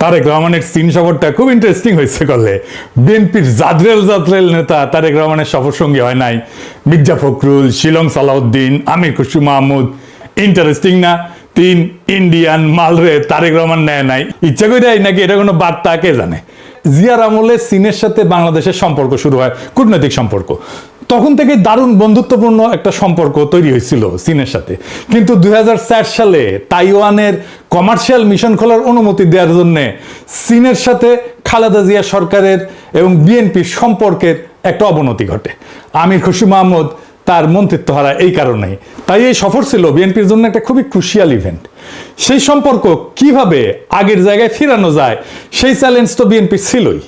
তারেক রহমানের চীন সফরটা খুব ইন্টারেস্টিং হয়েছে করলে। বিএনপির জাদ্রেল নেতা তারেক রহমানের সফর সঙ্গী হয় নাই মির্জা ফখরুল, শিলং সালাউদ্দিন, আমির খুশরু মাহমুদ। ইন্টারেস্টিং না? 3 ইন্ডিয়ান মালরে তারেক রহমান নেয় নাই ইচ্ছা করে নাকি এটা কোনো বার্তা কে জানে। জিয়ার আমলে চীনের সাথে বাংলাদেশের সম্পর্ক শুরু হয়, কূটনৈতিক সম্পর্ক। তখন থেকে দারুণ বন্ধুত্বপূর্ণ একটা সম্পর্ক তৈরি হয়েছিল চীনের সাথে। কিন্তু 2004 সালে তাইওয়ানের কমার্শিয়াল মিশন খোলার অনুমতি দেওয়ার জন্য চীনের সাথে খালেদা জিয়া সরকারের এবং বিএনপির সম্পর্কের একটা অবনতি ঘটে। আমির খুশরু মাহমুদ তার মন্ত্রিত্ব হারায় এই কারণেই। তাই এই সফর ছিল বিএনপির জন্য একটা খুবই ক্রুশিয়াল ইভেন্ট। সেই সম্পর্ক কিভাবে আগের জায়গায় ফিরানো যায় সেই চ্যালেঞ্জ তো বিএনপি ছিলই।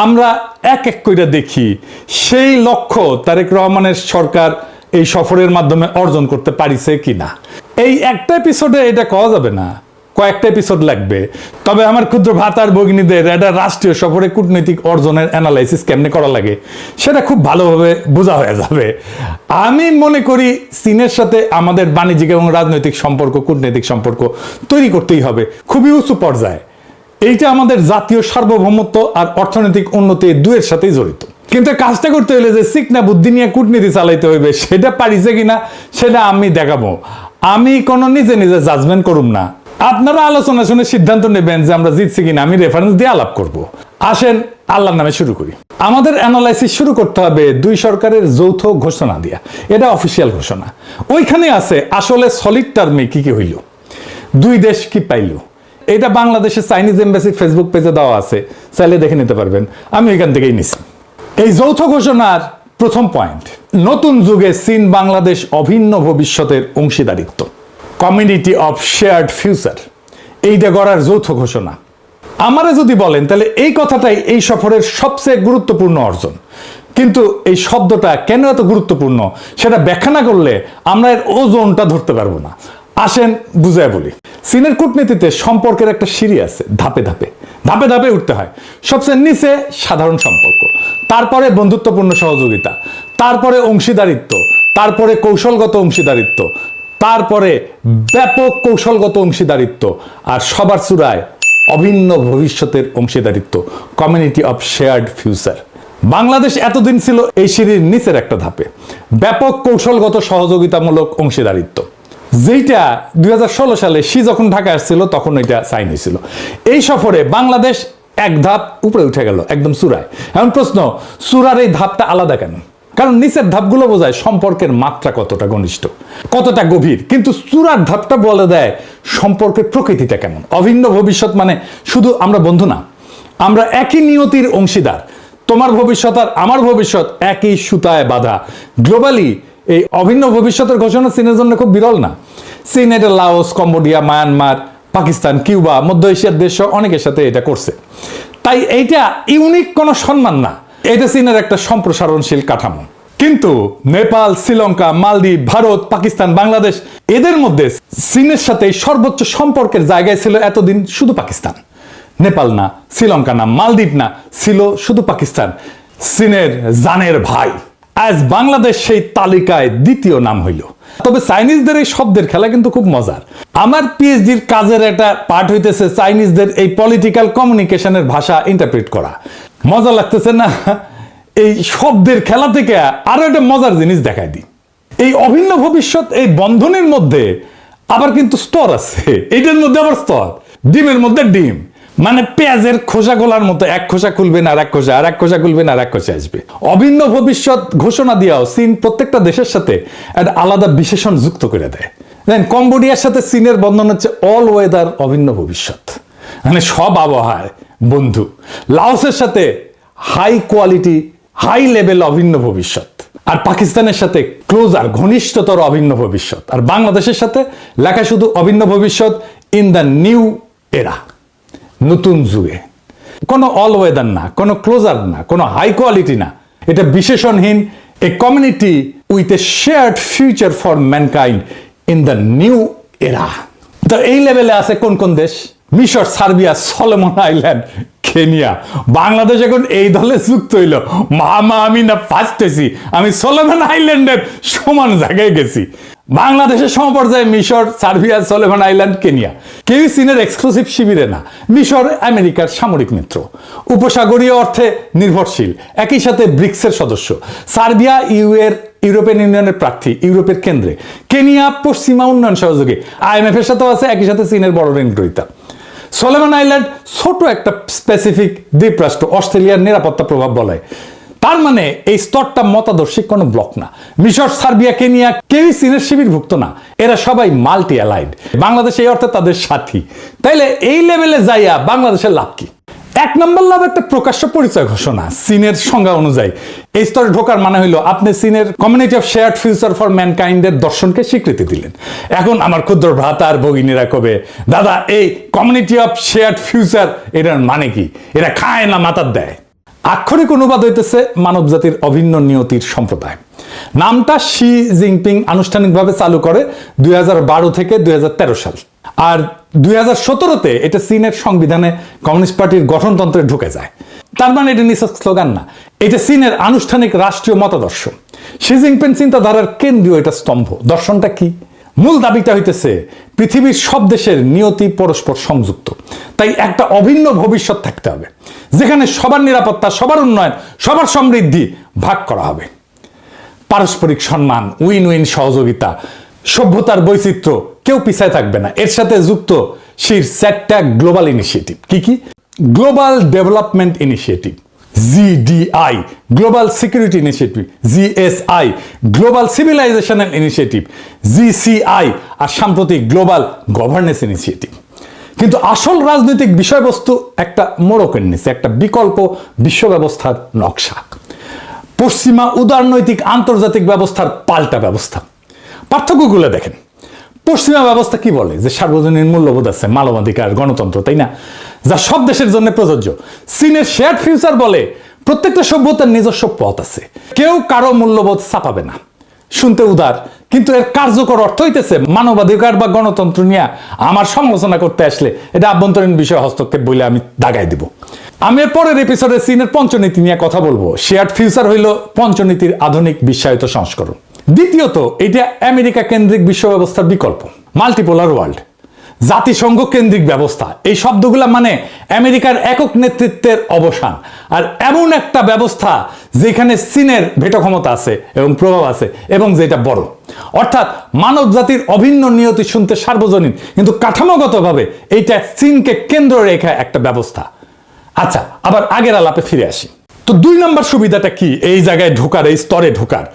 আমরা এক এক করে দেখি সেই লক্ষ্য তারেক রহমানের সরকার এই সফরের মাধ্যমে অর্জন করতে পারিছে কিনা। এই একটা এপিসোডে এটা কওয়া যাবে না, কয়েকটা এপিসোড লাগবে। তবে আমার ক্ষুদ্র ভাতার ভগিনীদের একটা রাষ্ট্রীয় সফরে কূটনৈতিক অর্জনের অ্যানালাইসিস কেমনে করা লাগে সেটা খুব ভালোভাবে বোঝা হয়ে যাবে। আমি মনে করি চীনের সাথে আমাদের বাণিজ্যিক এবং রাজনৈতিক সম্পর্ক, কূটনৈতিক সম্পর্ক তৈরি করতেই হবে খুবই উঁচু পর্যায়ে। এইটা আমাদের জাতীয় সার্বভৌমত্ব আর অর্থনৈতিক উন্নতি দুয়ের সাথেই জড়িত। কিন্তু কাজটা করতে হলে যে চিকনা বুদ্ধি নিয়ে কূটনীতি চালাইতে হইবে সেটা পারিছে কিনা সেটা আমি দেখাবো। আমি কোনো নিজে নিজে জাজমেন্ট করুম না, আপনারা আলোচনা শুনে সিদ্ধান্ত নেবেন যে আমরা জিতছি কিনা। আমি রেফারেন্স দিয়ে আলাপ করব। আসেন আল্লাহর নামে শুরু করি। আমাদের অ্যানালাইসিস শুরু করতে হবে দুই সরকারের যৌথ ঘোষণা দিয়া। এটা অফিসিয়াল ঘোষণা। ওইখানে আছে আসলে সলিড টার্মে কি কি হইল, দুই দেশ কি পাইল। এটা বাংলাদেশের চাইনিজ এমবাসি ফেসবুক পেজে দেওয়া আছে, চাইলে দেখে নিতে পারবেন। আমি ওইখান থেকেই নিছি। এই যৌথ ঘোষণার প্রথম পয়েন্ট, নতুন যুগে চীন বাংলাদেশ অভিন্ন ভবিষ্যতের অংশীদারিত্ব, কমিউনিটি অফ শেয়ার্ড ফিউচার, এইটা গড়ার যৌথ ঘোষণা। আমারে যদি বলেন তাহলে এই কথাটাই এই সফরের সবচেয়ে গুরুত্বপূর্ণ অর্জন। কিন্তু এই শব্দটা কেন এত গুরুত্বপূর্ণ সেটা ব্যাখ্যা না করলে আমরা এর ওজনটা ধরতে পারবো না। আসেন বুঝায় বলি। চীনের কূটনীতিতে সম্পর্কের একটা সিঁড়ি আছে, ধাপে ধাপে ধাপে ধাপে উঠতে হয়। সবচেয়ে নিচে সাধারণ সম্পর্ক, তারপরে বন্ধুত্বপূর্ণ সহযোগিতা, তারপরে অংশীদারিত্ব, তারপরে কৌশলগত অংশীদারিত্ব, তারপরে ব্যাপক কৌশলগত অংশীদারিত্ব, আর সবার চূড়ায় অভিন্ন ভবিষ্যতের অংশীদারিত্ব, community of shared future. Bangladesh এতদিন ছিল এই সিঁড়ির নিচের একটা ধাপে, ব্যাপক কৌশলগত সহযোগিতামূলক অংশীদারিত্ব, যেটা 2016 সালে শি যখন ঢাকা আসছিল তখন এটা সাইন হয়েছিল। এই সফরে বাংলাদেশ এক ধাপ উপরে উঠে গেল, একদম চূড়ায়। এখন প্রশ্ন, চূড়ার এই ধাপটা আলাদা কেন? কারণ নিচের ধাপগুলো বোঝায় সম্পর্কের মাত্রা কতটা ঘনিষ্ঠ, কতটা গভীর, কিন্তু চূড়ার ধাপটা বলে দেয় সম্পর্কের প্রকৃতিটা কেমন। অভিন্ন ভবিষ্যৎ মানে শুধু আমরা বন্ধু না, আমরা একই নিয়তির অংশীদার। তোমার ভবিষ্যৎ আর আমার ভবিষ্যৎ একই সুতায় বাঁধা। গ্লোবালি এই অভিন্ন ভবিষ্যতের ঘোষণা চীনের জন্য খুব বিরল না। চীন এটা Laos, Cambodia, Myanmar, Pakistan, Cuba, মধ্য এশিয়ার দেশ অনেকের সাথে এটা করছে। তাই এইটা ইউনিক কোনো সম্মান না, এটা চীনের একটা সম্প্রসারণশীল কাঠামো। কিন্তু নেপাল, শ্রীলঙ্কা, মালদ্বীপ, ভারত, পাকিস্তান, বাংলাদেশ, এদের মধ্যে চীনের সাথে সর্বোচ্চ সম্পর্কের জায়গায় ছিল এতদিন শুধু পাকিস্তান। নেপাল না, শ্রীলঙ্কা না, মালদ্বীপ না, ছিল শুধু পাকিস্তান, চীনের জানের ভাই। আজ বাংলাদেশ সেই তালিকায় দ্বিতীয় নাম হইল। তবে চাইনিজদের এই শব্দের খেলা কিন্তু খুব মজার। আমার পিএইচডির কাজের একটা পার্ট হইতেছে চাইনিজদের এই পলিটিক্যাল কমিউনিকেশনের ভাষা ইন্টারপ্রিট করা। মজা লাগতেছে না? এই শব্দের খেলা থেকে আরো একটা মজার জিনিস দেখাই দিই। এই অভিন্ন ভবিষ্যৎ, এই বন্ধনের মধ্যে আবার কিন্তু স্তর আছে। এইটার মধ্যে আবার স্তর, ডিমের মধ্যে ডিম, মানে পেঁয়াজের খোসা গোলার মতো, এক খোসা খুলবেন আর এক খোসা, আর এক খোসা খুলবেন আর এক খোসা আসবে। অভিন্ন ভবিষ্যৎ ঘোষণা দিয়েও চীন প্রত্যেকটা দেশের সাথে একটা আলাদা বিশেষণ যুক্ত করে দেয়। দেখেন, কম্বোডিয়ার সাথে চীনের বন্ধন হচ্ছে অল ওয়েদার অভিন্ন ভবিষ্যৎ, মানে সব আবহাওয়ায় বন্ধু। লাওসের সাথে হাই কোয়ালিটি, হাই লেভেল অভিন্ন ভবিষ্যৎ, আর পাকিস্তানের সাথে ক্লোজার, ঘনিষ্ঠতর অভিন্ন ভবিষ্যৎ। আর বাংলাদেশের সাথে লেখা শুধু অভিন্ন ভবিষ্যৎ ইন দ্য নিউ এরা, নতুন যুগে। কোনো অল ওয়েদার না, কোনো ক্লোজার না, কোনো হাই কোয়ালিটি না, এটা বিশেষণহীন। A community with a shared future for mankind in the new era. তো এই লেভেলে আছে কোন কোন দেশ? মিশর, Serbia, Solomon Island, Kenya. Bangladesh এখন এই দলে যুক্ত হইল। মামা আমি না ফার্স্ট হয়েছি, আমি সলোমন আইল্যান্ডের সমান জায়গায় গেছি। বাংলাদেশের সমপর্যায়ে মিশর, সার্বিয়া, সোলেমান আইল্যান্ড, কেনিয়া কেউই চীনের এক্সক্লুসিভ শিবিরে না। মিশর আমেরিকার সামরিক মিত্র, উপসাগরীয় অর্থে নির্ভরশীল, একই সাথে ব্রিক্সের সদস্য। সার্বিয়া ইউরোপিয়ান ইউনিয়নের প্রার্থী, ইউরোপের কেন্দ্রে। কেনিয়া পশ্চিমা উন্নয়ন সহযোগী, IMF এর সাথেও আছে, একই সাথে চীনের বড় ঋণ গ্রহীতা। সোলেমান আইল্যান্ড ছোট একটা স্পেসিফিক দ্বীপরাষ্ট্র, অস্ট্রেলিয়ার নিরাপত্তা প্রভাব বলায়। তার মানে এই স্তরটা মতাদর্শিক কোনো ব্লক না। মিশর, সার্বিয়া, কেনিয়া কেউই চীনের শিবিরভুক্ত না, এরা সবাই মাল্টি অ্যালাইড। বাংলাদেশ এই অর্থে তাদের সাথী। তাইলে এই লেভেলে যাইয়া বাংলাদেশের লাভ কি? এক নম্বর লাভ একটা প্রকাশ্য পরিচয় ঘোষণা। চীনের সংজ্ঞা অনুযায়ী এই স্তরে ঢোকার মানে হইলো আপনি চীনের community of shared future for ম্যানকাইন্ডের দর্শনকে স্বীকৃতি দিলেন। এখন আমার ক্ষুদ্র ভ্রাতা আর ভগিনীরা কবে, দাদা এই কমিউনিটি অফ শেয়ার্ড ফিউচার এটার মানে কি? এরা খায় না মাথার দেয়? আক্ষরিক অনুবাদ হইতেছে মানব জাতির অভিন্ন নিয়তির সম্প্রদায়। নামটা শি জিনপিং আনুষ্ঠানিকভাবে চালু করে 2012 থেকে 2013 সাল। আর 2017-তে এটা চীনের সংবিধানে কমিউনিস্ট পার্টির গঠনতন্ত্রে ঢুকে যায়। তার মানে এটা নিছক স্লোগান না, এটা চীনের আনুষ্ঠানিক রাষ্ট্রীয় মতাদর্শ। শি জিনপিং চিন্তাধারার কেন্দ্রীয় এটা স্তম্ভ। দর্শনটা কি? মূল দাবিটা হইতেছে পৃথিবীর সব দেশের নিয়তি পরস্পর সংযুক্ত, তাই একটা অভিন্ন ভবিষ্যৎ থাকতে হবে যেখানে সবার নিরাপত্তা, সবার উন্নয়ন, সবার সমৃদ্ধি ভাগ করা হবে। পারস্পরিক সম্মান, উইন উইন সহযোগিতা, সভ্যতার বৈচিত্র্য, কেউ পিছায় থাকবে না। এর সাথে যুক্ত শির 4টা গ্লোবাল ইনিশিয়েটিভ। কি কি? Global development initiative, GDI, global security initiative, GSI, global civilisational initiative, GCI, আর সাম্প্রতিক গ্লোবাল গভর্নেন্স ইনিশিয়েটিভ। কিন্তু আসল রাজনৈতিক বিষয়বস্তু একটা মোড়কের নিচে, একটা বিকল্প বিশ্ব ব্যবস্থার নকশা, পশ্চিমা উদারনৈতিক আন্তর্জাতিক ব্যবস্থার পাল্টা ব্যবস্থা। পার্থক্যগুলো দেখেন। পশ্চিমা ব্যবস্থা কি বলে? যে সার্বজনীন মূল্যবোধ আছে, মানবাধিকার, গণতন্ত্র, তাই না, যা সব দেশের জন্য প্রযোজ্য। চীনের শেয়ার্ড ফিউচার বলে প্রত্যেকটা সভ্যতার নিজস্ব পথ আছে, কেউ কারো মূল্যবোধ চাপাবে না। শুনতে উদার, কিন্তু এর কার্যকর অর্থ হইতেছে মানবাধিকার বা গণতন্ত্র নিয়ে আমার সমালোচনা করতে আসলে এটা আভ্যন্তরীণ বিষয় হস্তক্ষেপ বলে আমি দাগাই দিব। আমি এর পরের এপিসোডে চীনের পঞ্চনীতি নিয়ে কথা বলবো। শেয়ার্ড ফিউচার হইল পঞ্চনীতির আধুনিক বিশ্বায়িত সংস্করণ। দ্বিতীয়ত, এটা আমেরিকা কেন্দ্রিক বিশ্ব ব্যবস্থার বিকল্প। মাল্টিপোলার ওয়ার্ল্ড, জাতিসংঘ কেন্দ্রিক ব্যবস্থা, এই শব্দগুলা মানে আমেরিকার একক নেতৃত্বের অবসান, আর এমন একটা ব্যবস্থা যেখানে চীনের ভেটো ক্ষমতা আছে এবং প্রভাব আছে, এবং যেটা বড়। অর্থাৎ মানব জাতির অভিন্ন নিয়তি শুনতে সার্বজনীন, কিন্তু কাঠামোগতভাবে এইটা চীনকে কেন্দ্র রেখে একটা ব্যবস্থা। আচ্ছা, আবার আগের আলাপে ফিরে আসি। তো 2 নম্বর সুবিধাটা কি এই জায়গায় ঢোকার, এই স্তরে ঢোকার?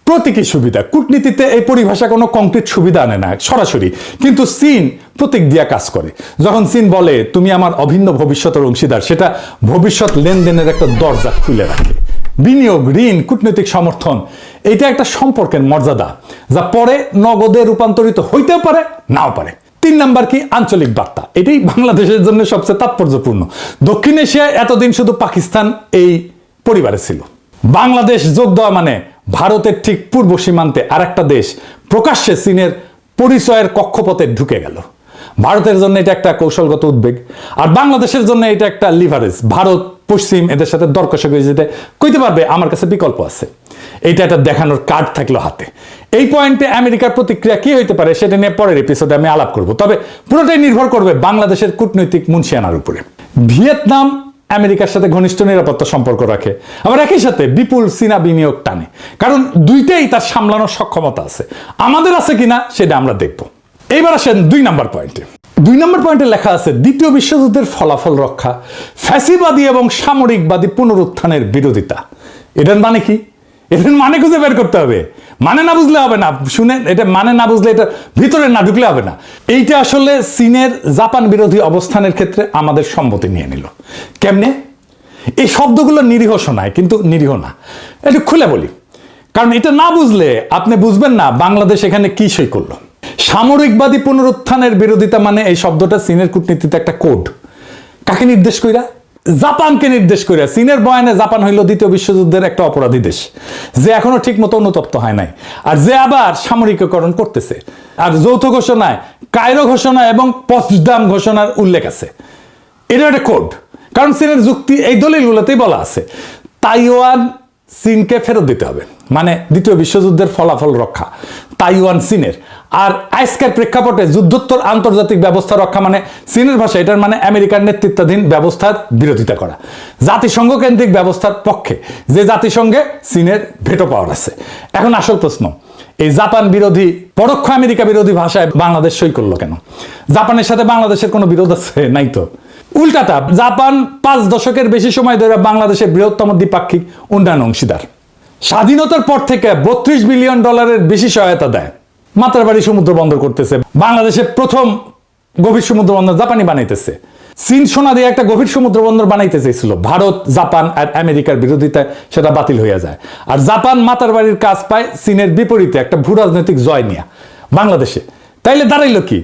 প্রতীকী সুবিধা। কূটনীতিতে এই পরিভাষা কোনো কংক্রিট সুবিধা আনে না সরাসরি, কিন্তু চীন প্রতীক দিয়া কাজ করে। যখন চীন বলে তুমি আমার অভিন্ন ভবিষ্যতের অংশীদার, সেটা ভবিষ্যৎ লেনদেনের একটা দরজা খুলে রাখে। বিনিয়োগ, ঋণ, কূটনৈতিক সমর্থন, এটা একটা সম্পর্কের মর্যাদা যা পরে নগদে রূপান্তরিত হইতেও পারে, নাও পারে। 3 নাম্বার কি? আঞ্চলিক বার্তা। এটাই বাংলাদেশের জন্য সবচেয়ে তাৎপর্যপূর্ণ। দক্ষিণ এশিয়ায় এতদিন শুধু পাকিস্তান এই পরিবারে ছিল। বাংলাদেশ যোগ দেওয়া মানে ভারতের ঠিক পূর্ব সীমান্তে আরেকটা দেশ প্রকাশ্যে চীনের পরিচয়ের কক্ষপথে ঢুকে গেল। ভারতের জন্য এটা একটা কৌশলগত উদ্বেগ, আর বাংলাদেশের জন্য এটা একটা লিভারেজ। ভারত পশ্চিম এদের সাথে দর কষাকষি যেতে কইতে পারবে আমার কাছে বিকল্প আছে। এইটা একটা দেখানোর কার্ড থাকলো হাতে। এই পয়েন্টে আমেরিকার প্রতিক্রিয়া কি হইতে পারে সেটা নিয়ে পরের এপিসোডে আমি আলাপ করব। তবে পুরোটাই নির্ভর করবে বাংলাদেশের কূটনৈতিক মুনশিয়ানার উপরে। ভিয়েতনাম আমেরিকার সাথে ঘনিষ্ঠ নিরাপত্তা সম্পর্ক রাখে, আবার একই সাথে বিপুল চীনা বিনিয়োগ টানে, কারণ দুইটাই তার সামলানোর সক্ষমতা আছে। আমাদের আছে কিনা সেটা আমরা দেখব। এইবার আসেন 2 নম্বর পয়েন্টে। 2 নম্বর পয়েন্টে লেখা আছে দ্বিতীয় বিশ্বযুদ্ধের ফলাফল রক্ষা, ফ্যাসিবাদী এবং সামরিকবাদী পুনরুত্থানের বিরোধিতা। এটার মানে কি? এটার মানে খুঁজে বের করতে হবে। মানে না বুঝলে হবে না। শুনে, এটা মানে না বুঝলে এটা ভিতরে না ঢুকলে হবে না। এইটা আসলে চীনের জাপান বিরোধী অবস্থানের ক্ষেত্রে আমাদের সম্মতি নিয়ে নিল। কেমনে? এই শব্দগুলো নিরীহ শোনায়, কিন্তু নিরীহ না। একটু খুলে বলি, কারণ এটা না বুঝলে আপনি বুঝবেন না বাংলাদেশ এখানে কি সই করলো। সামরিকবাদী পুনরুত্থানের বিরোধিতা মানে এই শব্দটা চীনের কূটনীতিতে একটা কোড। কাকে নির্দেশ কইরা? জাপানকে নির্দেশ কইরা। চীনের বয়ানে জাপান হইল দ্বিতীয় বিশ্বযুদ্ধের একটা অপরাধী দেশ, যে এখনো ঠিক মতো অনুতপ্ত হয় নাই, আর যে আবার সামরিকীকরণ করতেছে। আর যৌথ ঘোষণায়, কায়রো ঘোষণা এবং পচদাম ঘোষণার উল্লেখ আছে। এটা একটা কোড, কারণ চীনের যুক্তি এই দলিলগুলোতেই বলা আছে তাইওয়ান চীনকে ফেরত দিতে হবে, মানে দ্বিতীয় বিশ্বযুদ্ধের ফলাফল রক্ষা, তাইওয়ান চীনের। আর আজকের প্রেক্ষাপটে যুদ্ধোত্তর আন্তর্জাতিক ব্যবস্থা রক্ষা মানে চীনের ভাষা এটার মানে আমেরিকার নেতৃত্বাধীন ব্যবস্থার বিরোধিতা করা, জাতিসংঘ কেন্দ্রিক ব্যবস্থার পক্ষে, যে জাতিসংঘে চীনের ভেটো পাওয়ার আছে। এখন আসল প্রশ্ন, এই জাপান বিরোধী পরোক্ষ আমেরিকা বিরোধী ভাষায় বাংলাদেশ সই করলো কেন? জাপানের সাথে বাংলাদেশের কোনো বিরোধ আছে? নাই তো। উল্টাটা, জাপান 5 দশকের বেশি সময় ধরে বাংলাদেশের বৃহত্তম দ্বিপাক্ষিক উন্নয়ন অংশীদার। স্বাধীনতার পর থেকে $32 বিলিয়ন বেশি সহায়তা দেয়। মাত্রাবাড়ি সমুদ্র বন্দর করতেছে, বাংলাদেশের প্রথম গভীর সমুদ্র বন্দর জাপানি বানাইতেছে। চীন সোনা দিয়ে একটা গভীর সমুদ্র বন্দর বানাইতে চেয়েছিল, ভারত, জাপান আর আমেরিকার বিরোধিতায় সেটা বাতিল হয়ে যায়। আর জাপান মাতারবাড়ির কাজ পায় চীনের বিপরীতে একটা ভূ রাজনৈতিক জয় নিয়ে বাংলাদেশে। তাইলে দাঁড়াইলো কি?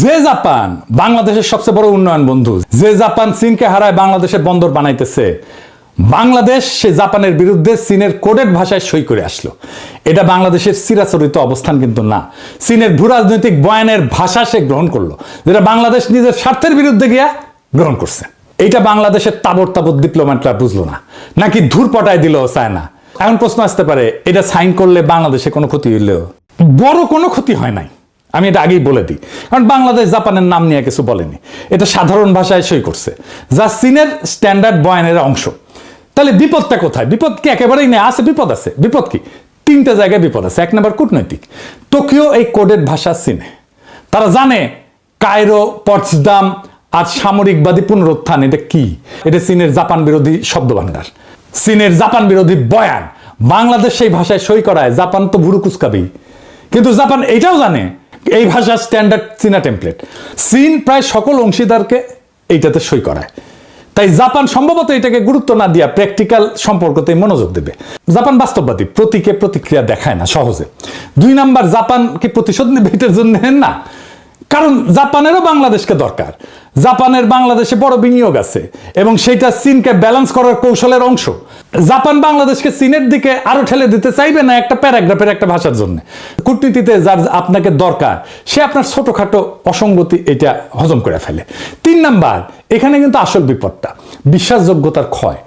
যে জাপান বাংলাদেশের সবচেয়ে বড় উন্নয়ন বন্ধু, যে জাপান চীনকে হারায় বাংলাদেশের বন্দর বানাইতেছে, বাংলাদেশ সে জাপানের বিরুদ্ধে চীনের কোডেড ভাষায় সই করে আসলো। এটা বাংলাদেশের চিরাচরিত অবস্থান কিন্তু না। চীনের ভূ রাজনৈতিক বয়ানের ভাষা সে গ্রহণ করলো, যেটা বাংলাদেশ নিজের স্বার্থের বিরুদ্ধে গিয়া গ্রহণ করছে। এইটা বাংলাদেশের তাবর ডিপ্লোম্যাটরা বুঝলো না, নাকি ধূর পটায় দিল চায় না। এখন প্রশ্ন আসতে পারে, এটা সাইন করলে বাংলাদেশে কোনো ক্ষতি হইলেও? বড় কোনো ক্ষতি হয় নাই, আমি এটা আগেই বলে দিই। কারণ বাংলাদেশ জাপানের নাম নিয়ে কিছু বলেনি, এটা সাধারণ ভাষায় সই করছে, যা চীনের স্ট্যান্ডার্ড বয়ানের অংশ। তাহলে বিপদটা কোথায়? বিপদ কি একেবারেই নেই? আছে, বিপদ আছে। বিপদ কি? 3টে জায়গায় বিপদ আছে। 1 নম্বর কূটনৈতিক। টোকিও এই কোডেড ভাষা চিনে, তারা জানে কায়রো, পটসদাম আর সামরিকবাদী পুনরুত্থান এটা কি। এটা চীনের জাপান বিরোধী শব্দ ভান্ডার, চীনের জাপান বিরোধী বয়ান। বাংলাদেশ সেই ভাষায় সই করায় জাপান তো ভুরু কুচকাবেই। কিন্তু জাপান এইটাও জানে এই ভাষা স্ট্যান্ডার্ড চীনা টেমপ্লেট। চীন প্রায় সকল অংশীদারকে এইটাতে সই করায়। তাই জাপান সম্ভবত এটাকে গুরুত্ব না দিয়া প্র্যাকটিক্যাল সম্পর্কতে মনোযোগ দেবে। জাপান বাস্তববাদী, প্রতীকে প্রতিক্রিয়া দেখায় না সহজে। 2 নাম্বার, জাপান কি প্রতিশোধ নেবে এটার জন্য? না, কারণ জাপানেরও বাংলাদেশকে দরকার। জাপানের বাংলাদেশে বড় বিনিয়োগ আছে এবং সেটা চীনকে ব্যালেন্স করার কৌশলের অংশ। জাপান বাংলাদেশকে চীনের দিকে আরো ঠেলে দিতে চাইবে না একটা প্যারাগ্রাফের একটা ভাষার জন্য। কূটনীতিতে যার আপনাকে দরকার সে আপনার ছোটখাটো অসঙ্গতি এটা হজম করে ফেলে। 3 নাম্বার, এখানে কিন্তু আসল বিপদটা বিশ্বাসযোগ্যতার ক্ষয়।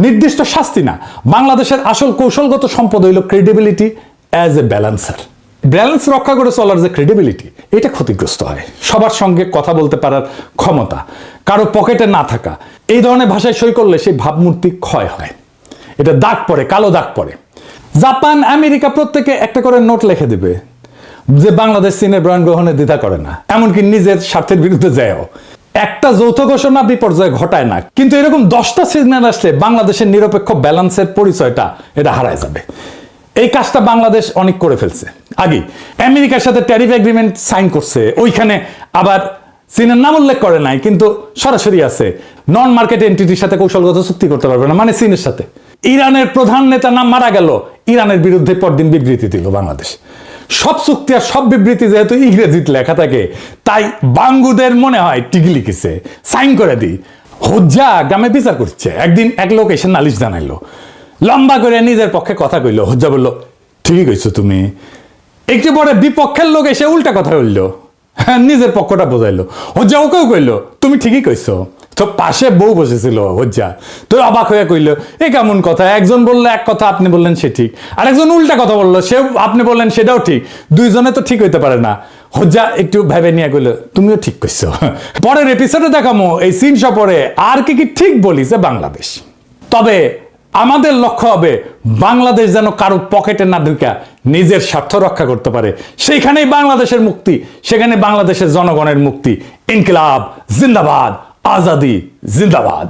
নির্দিষ্ট শাস্তি না, বাংলাদেশের আসল কৌশলগত সম্পদ হইল credibility as a balancer. Balance রক্ষা করে চলার যে ক্রেডিবিলিটি, এটা ক্ষতিগ্রস্ত হয়। সবার সঙ্গে কথা বলতে পারার ক্ষমতা, কারো পকেটে না থাকা, এই ধরনের ভাষায় সই করলে সেই ভাবমূর্তি ক্ষয় হয়, এটা দাগ পড়ে, কালো দাগ পড়ে। জাপান, আমেরিকা প্রত্যেকে একটা করে নোট লিখে দেবে যে বাংলাদেশ চীনের বয়ান গ্রহণে দ্বিধা করে না, এমনকি নিজের স্বার্থের বিরুদ্ধে যায়ও। একটা যৌথ ঘোষণা বিপর্যয় ঘটায় না, কিন্তু এরকম 10টা সিগন্যাল আসলে বাংলাদেশের নিরপেক্ষ ব্যালেন্সের পরিচয়টা এটা হারায় যাবে। এই কাজটা বাংলাদেশ অনেক করে ফেলছে আগে। আমেরিকার সাথে ট্যারিফ এগ্রিমেন্ট সাইন করছে, ওইখানে আবার চীনের নাম উল্লেখ করে নাই, কিন্তু সরাসরি আছে নন মার্কেট এন্টিটির সাথে কৌশলগত চুক্তি করতে পারবে না, মানে চীনের সাথে। ইরানের প্রধান নেতা নাম মারা গেল, ইরানের বিরুদ্ধে পরদিন বিবৃতি দিল বাংলাদেশ। সব চুক্তি আর সব বিবৃতি যেহেতু ইংরেজিতে লেখা থাকে, তাই বাঙ্গুদের মনে হয় টিকি লিখেছে, সাইন করে দিই। হজ্জা গ্রামে বিচার করছে, একদিন এক লোক এসে নালিশ জানাইলো, লম্বা করে নিজের পক্ষে কথা কইলো। হজ্জা বললো, ঠিকই কইছো তুমি। একটু পরে বিপক্ষের লোক এসে উল্টা কথা বললো, হ্যাঁ, নিজের পক্ষটা বোঝাইলো। হজ্জা ওকেও কইলো, তুমি ঠিকই কইছো। তো পাশে বউ বসেছিল হজ্জা, তো অবাক হয়ে কইলো, এ কেমন কথা? একজন বললো এক কথা, আপনি বললেন সে ঠিক, আর একজন উল্টা কথা বললো, সে আপনি বললেন সেটাও ঠিক, দুইজনে তো ঠিক হইতে পারে না। হজ্জা একটু ভেবে নিয়ে কইলো, তুমিও ঠিক কইছো। পরের এপিসোডে দেখামো এই চীন সফরে আর কি কি ঠিক বলিছে বাংলাদেশ। তবে আমাদের লক্ষ্য হবে বাংলাদেশ যেন কারো পকেটে না ঢুকা নিজের স্বার্থ রক্ষা করতে পারে, সেইখানেই বাংলাদেশের মুক্তি, সেখানে বাংলাদেশের জনগণের মুক্তি। ইনকিলাব জিন্দাবাদ, আজাদি জিন্দাবাদ।